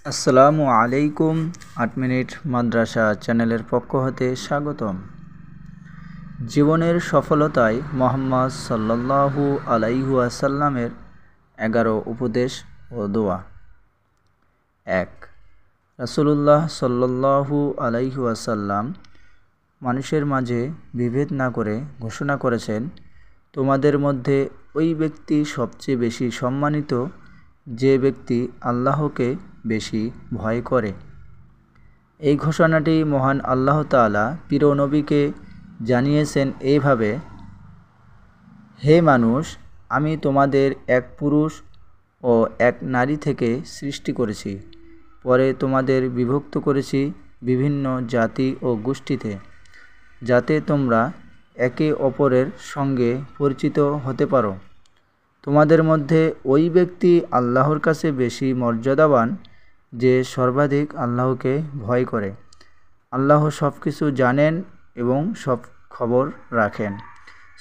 আসসালামু আলাইকুম। ৮ মিনিট মাদ্রাসা চ্যানেলের পক্ষ হতে স্বাগতম। জীবনের সফলতায় মুহাম্মদ সাল্লাল্লাহু আলাইহি ওয়াসাল্লামের 11 উপদেশ ও দোয়া। ১। রাসূলুল্লাহ সাল্লাল্লাহু আলাইহি ওয়াসাল্লাম মানুষের মাঝে বিভেদ না করে ঘোষণা করেছেন, তোমাদের মধ্যে ওই ব্যক্তি সবচেয়ে বেশি সম্মানিত যে ব্যক্তি আল্লাহকে বেশি ভয় করে। এই ঘোষণাটি মহান আল্লাহ তাআলা প্রিয় নবীকে জানিয়েছেন এইভাবে, হে মানুষ, আমি তোমাদের এক পুরুষ ও এক নারী থেকে সৃষ্টি করেছি, পরে তোমাদের বিভক্ত করেছি বিভিন্ন জাতি ও গোষ্ঠীতে, যাতে তোমরা একে অপরের সঙ্গে পরিচিত হতে পারো। তোমাদের মধ্যে ওই ব্যক্তি আল্লাহর কাছে বেশি মর্যাদাবান যে সর্বাধিক আল্লাহকে ভয় করে। আল্লাহ সব কিছু জানেন এবং সব খবর রাখেন।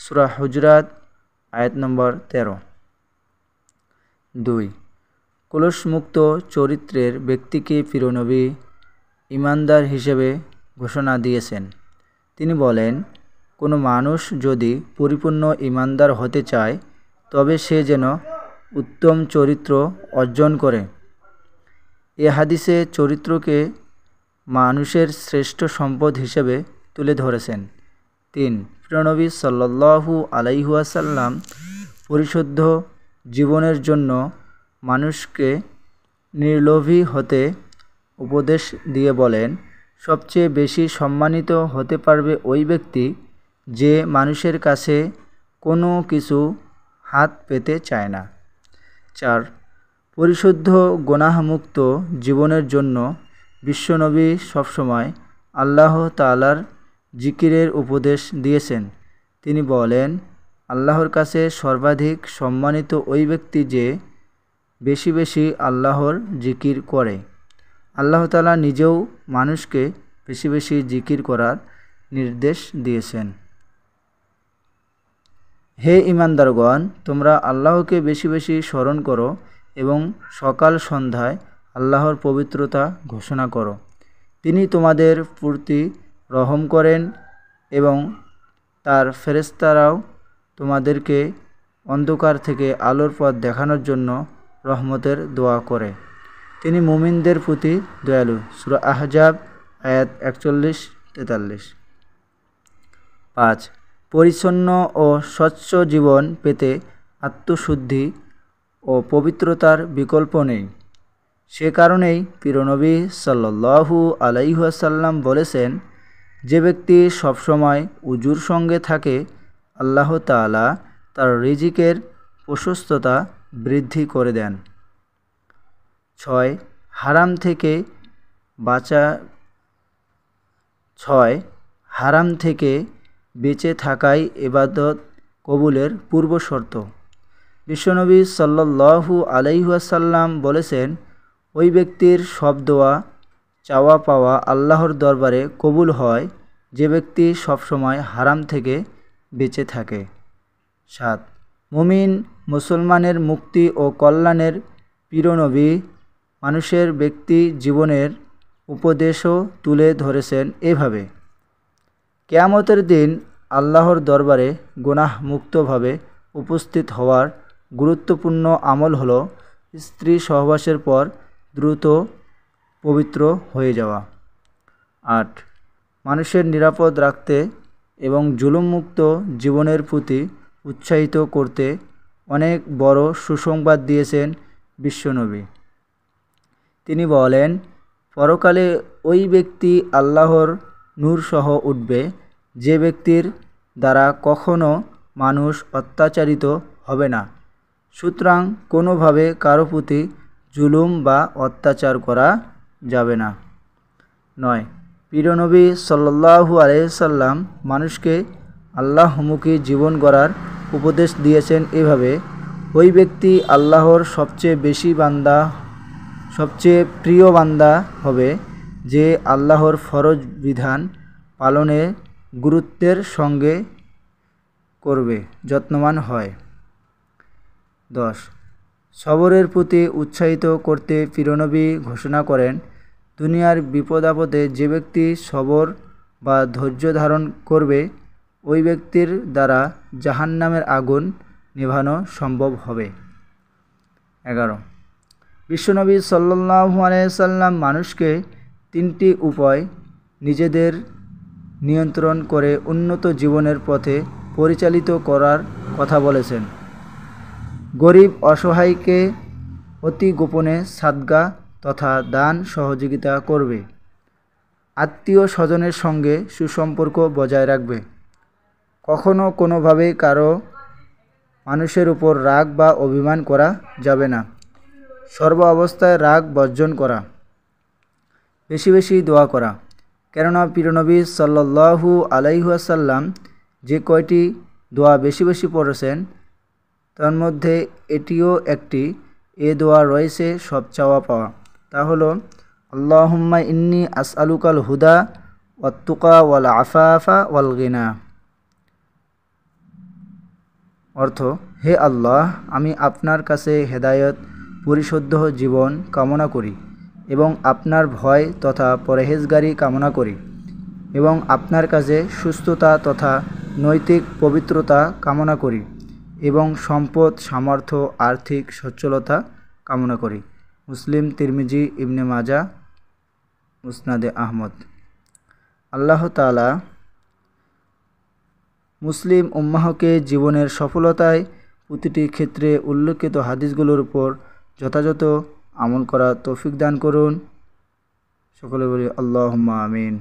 সূরা হুজরাত আয়াত নম্বর 13। ২। কলুষমুক্ত চরিত্রের ব্যক্তিকে প্রিয় নবী ঈমানদার হিসেবে ঘোষণা দিয়েছেন। তিনি বলেন, কোনো মানুষ যদি পরিপূর্ণ ঈমানদার হতে চায় তবে সে যেন উত্তম চরিত্র অর্জন করে। এ হাদিসে চরিত্রকে মানুষের শ্রেষ্ঠ সম্পদ হিসেবে তুলে ধরেছেন। ৩। প্রিয়নবী সাল্লাল্লাহু আলাইহি ওয়াসাল্লাম পরিশুদ্ধ জীবনের জন্য মানুষকে নির্লোভী হতে উপদেশ দিয়ে বলেন, সবচেয়ে বেশি সম্মানিত হতে পারবে ওই ব্যক্তি যে মানুষের কাছে কোনো কিছু হাত পেতে চায় না। ৪। পরিশুদ্ধ গুনাহমুক্ত জীবনের জন্য বিশ্বনবী সবসময় আল্লাহ তাআলার জিকিরের উপদেশ দিয়েছেন। তিনি বলেন, আল্লাহর কাছে সর্বাধিক সম্মানিত ওই ব্যক্তি যে বেশি বেশি আল্লাহর জিকির করে। আল্লাহ তাআলা নিজেও মানুষকে বেশি বেশি জিকির করার নির্দেশ দিয়েছেন। হে ঈমানদারগণ, তোমরা আল্লাহকে বেশি বেশি স্মরণ করো এবং সকাল সন্ধ্যায় আল্লাহর পবিত্রতা ঘোষণা করো। তিনি তোমাদের প্রতি রহম করেন এবং তার ফেরেশতারাও তোমাদেরকে অন্ধকার থেকে আলোর পথ দেখানোর জন্য রহমতের দোয়া করে। তিনি মুমিনদের প্রতি দয়ালু। সূরা আহজাব আয়াত 41-43। ৫। পরিচ্ছন্ন ও স্বচ্ছ জীবন পেতে আত্মশুদ্ধি ও পবিত্রতার বিকল্প নেই। সে কারণেই প্রিয়নবী সাল্লাল্লাহু আলাইহি ওয়াসাল্লাম বলেছেন, যে ব্যক্তি সবসময় উজুর সঙ্গে থাকে আল্লাহ তাআলা তার রিজিকের প্রশস্ততা বৃদ্ধি করে দেন। ৬। হারাম থেকে বেঁচে থাকাই ইবাদত কবুলের পূর্বশর্ত। বিশ্বনবী সাল্লাল্লাহু আলাইহি ওয়াসাল্লাম বলেছেন, ওই ব্যক্তির সব দোয়া চাওয়া পাওয়া আল্লাহর দরবারে কবুল হয় যে ব্যক্তি সবসময় হারাম থেকে বেঁচে থাকে। ৭। মুমিন মুসলমানের মুক্তি ও কল্যাণের প্রিয়নবী মানুষের ব্যক্তি জীবনের উপদেশও তুলে ধরেছেন এভাবে, কিয়ামতের দিন আল্লাহর দরবারে গুনাহমুক্তভাবে উপস্থিত হওয়ার গুরুত্বপূর্ণ আমল হলো স্ত্রী সহবাসের পর দ্রুত পবিত্র হয়ে যাওয়া। ৮। মানুষের নিরাপদ রাখতে এবং জুলুমমুক্ত জীবনের প্রতি উৎসাহিত করতে অনেক বড় সুসংবাদ দিয়েছেন বিশ্বনবী। তিনি বলেন, পরকালে ওই ব্যক্তি আল্লাহর নূর সহ উঠবে যে ব্যক্তির দ্বারা কখনো মানুষ অত্যাচারিত হবে না। সুতরাং কোনোভাবে কারো প্রতি জুলুম বা অত্যাচার করা যাবে না। ৯। প্রিয়নবী সাল্লাল্লাহু আলাইহি ওয়াসাল্লাম মানুষকে আল্লাহমুখী জীবন গড়ার উপদেশ দিয়েছেন এভাবে, ওই ব্যক্তি আল্লাহর সবচেয়ে প্রিয় বান্দা হবে যে আল্লাহর ফরজ বিধান পালনে গুরুত্বের সঙ্গে করবে যত্নবান হয়। ১০। সবরের প্রতি উৎসাহিত করতে প্রিয়নবী ঘোষণা করেন, দুনিয়ার বিপদ আপদে যে ব্যক্তি সবর বা ধৈর্য ধারণ করবে ওই ব্যক্তির দ্বারা জাহান্নামের আগুন নেভানো সম্ভব হবে। 11 বিশ্বনবী সাল্লাল্লাহু আলাইহি সাল্লাম মানুষকে 3টি উপায় নিজেদের নিয়ন্ত্রণ করে উন্নত জীবনের পথে পরিচালিত করার কথা বলেছেন। গরিব অসহায়কে অতি গোপনে সাদকা তথা দান সহযোগিতা করবে, আত্মীয় স্বজনের সঙ্গে সুসম্পর্ক বজায় রাখবে, কখনো কোনোভাবে কারো মানুষের উপর রাগ বা অভিমান করা যাবে না, সর্ব অবস্থায় রাগ বর্জন করা, বেশি বেশি দোয়া করা। কেননা প্রিয়নবী সাল্লাল্লাহু আলাইহি ওয়াসাল্লাম যে কয়টি দোয়া বেশি বেশি পড়েছেন তার মধ্যে এটিও একটি। এ দোয়া রয়েছে সব চাওয়া পাওয়া, তা হলো আল্লাহুম্মা ইন্নী আসআলুকাল হুদা ওয়াত তুকা ওয়াল আফাফা ওয়াল গিনা। অর্থ, হে আল্লাহ, আমি আপনার কাছে হেদায়েত, পরিশুদ্ধ জীবন কামনা করি এবং আপনার ভয় তথা পরহেজগারি কামনা করি এবং আপনার কাছে সুস্থতা তথা নৈতিক পবিত্রতা কামনা করি এবং সম্পদ, সামর্থ্য, আর্থিক সচ্ছলতা কামনা করি। মুসলিম, তিরমিজি, ইবনে মাজাহ, মুসনাদে আহমদ। আল্লাহ তাআলা মুসলিম উম্মাহকে জীবনের সফলতায় প্রতিটি ক্ষেত্রে উল্লেখিত হাদিসগুলোর উপর যথাযথ আমল করা তৌফিক দান করুন। সকলে বলি আল্লাহুম্মা আমিন।